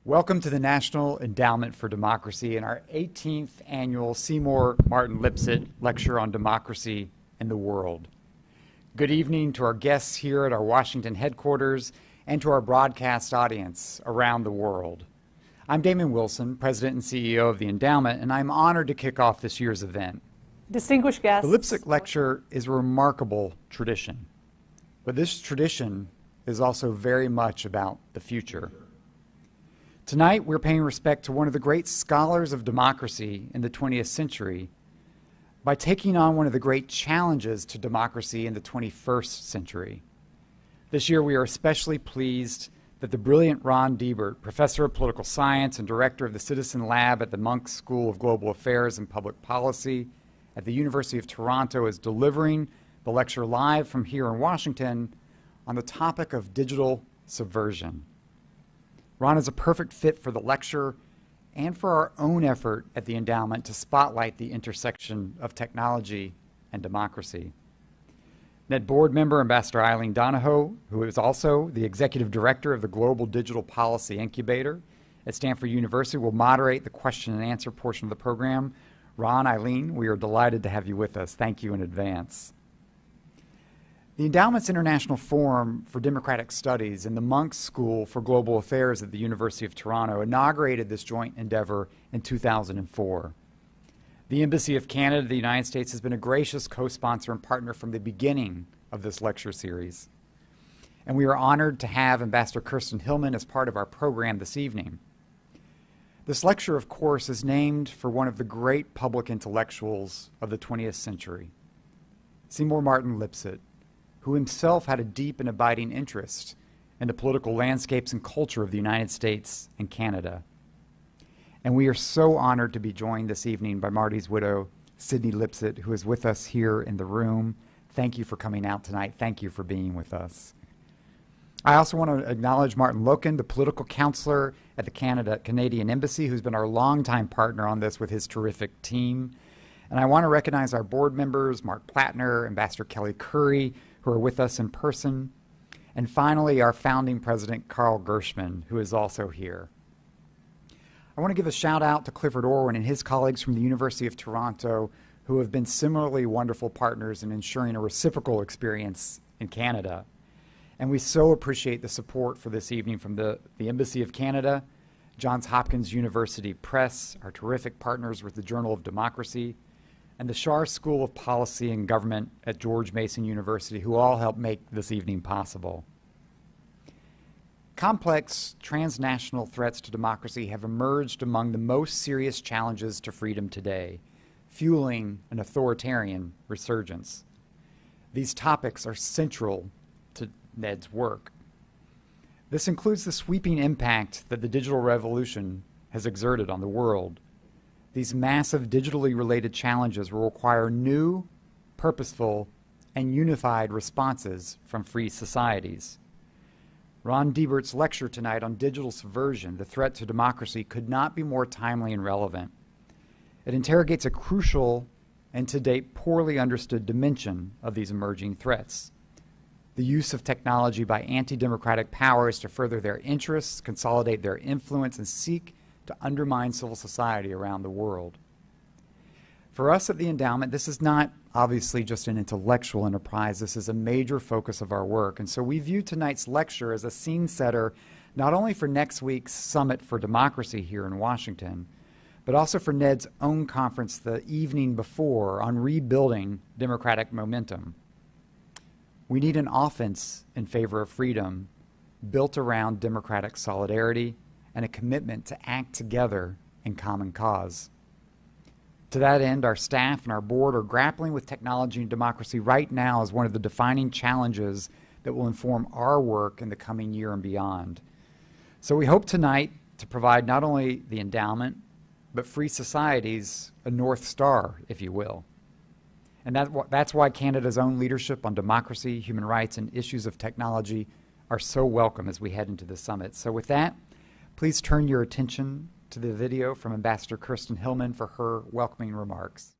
Welcome to the National Endowment for Democracy and our 18th annual Seymour Martin Lipset Lecture on Democracy in the World. Good evening to our guests here at our Washington headquarters and to our broadcast audience around the world. I'm Damon Wilson, President and CEO of the Endowment, and I'm honored to kick off this year's event. Distinguished guests. The Lipset Lecture is a remarkable tradition, but this tradition is also very much about the future. Tonight, we're paying respect to one of the great scholars of democracy in the 20th century by taking on one of the great challenges to democracy in the 21st century. This year, we are especially pleased that the brilliant Ron Deibert, Professor of Political Science and Director of the Citizen Lab at the Munk School of Global Affairs and Public Policy at the University of Toronto, is delivering the lecture live from here in Washington on the topic of digital subversion. Ron is a perfect fit for the lecture and for our own effort at the Endowment to spotlight the intersection of technology and democracy. NED board member Ambassador Eileen Donahoe, who is also the executive director of the Global Digital Policy Incubator at Stanford University, will moderate the question and answer portion of the program. Ron, Eileen, we are delighted to have you with us. Thank you in advance. The Endowment's International Forum for Democratic Studies and the Munk School for Global Affairs at the University of Toronto inaugurated this joint endeavor in 2004. The Embassy of Canada, the United States, has been a gracious co-sponsor and partner from the beginning of this lecture series. And we are honored to have Ambassador Kirsten Hillman as part of our program this evening. This lecture, of course, is named for one of the great public intellectuals of the 20th century, Seymour Martin Lipset, who himself had a deep and abiding interest in the political landscapes and culture of the United States and Canada. And we are so honored to be joined this evening by Marty's widow, Sydney Lipset, who is with us here in the room. Thank you for coming out tonight. Thank you for being with us. I also want to acknowledge Martin Loken, the political counselor at the Canadian Embassy, who's been our longtime partner on this with his terrific team. And I want to recognize our board members, Mark Plattner, Ambassador Kelly Curry, who are with us in person, and finally our founding president, Carl Gershman, who is also here. I want to give a shout out to Clifford Orwin and his colleagues from the University of Toronto, who have been similarly wonderful partners in ensuring a reciprocal experience in Canada. And we so appreciate the support for this evening from the Embassy of Canada, Johns Hopkins University Press, our terrific partners with the Journal of Democracy, and the Schar School of Policy and Government at George Mason University, who all helped make this evening possible. Complex transnational threats to democracy have emerged among the most serious challenges to freedom today, fueling an authoritarian resurgence. These topics are central to NED's work. This includes the sweeping impact that the digital revolution has exerted on the world. These massive digitally related challenges will require new, purposeful, and unified responses from free societies. Ron Deibert's lecture tonight on digital subversion, the threat to democracy, could not be more timely and relevant. It interrogates a crucial and to date poorly understood dimension of these emerging threats: the use of technology by anti-democratic powers to further their interests, consolidate their influence, and seek to undermine civil society around the world. For us at the Endowment, this is not obviously just an intellectual enterprise. This is a major focus of our work. And so we view tonight's lecture as a scene setter not only for next week's Summit for Democracy here in Washington, but also for NED's own conference the evening before on rebuilding democratic momentum. We need an offense in favor of freedom built around democratic solidarity and a commitment to act together in common cause. To that end, our staff and our board are grappling with technology and democracy right now as one of the defining challenges that will inform our work in the coming year and beyond. So we hope tonight to provide not only the Endowment, but free societies a North Star, if you will. And that's why Canada's own leadership on democracy, human rights, and issues of technology are so welcome as we head into the summit. So with that, please turn your attention to the video from Ambassador Kirsten Hillman for her welcoming remarks.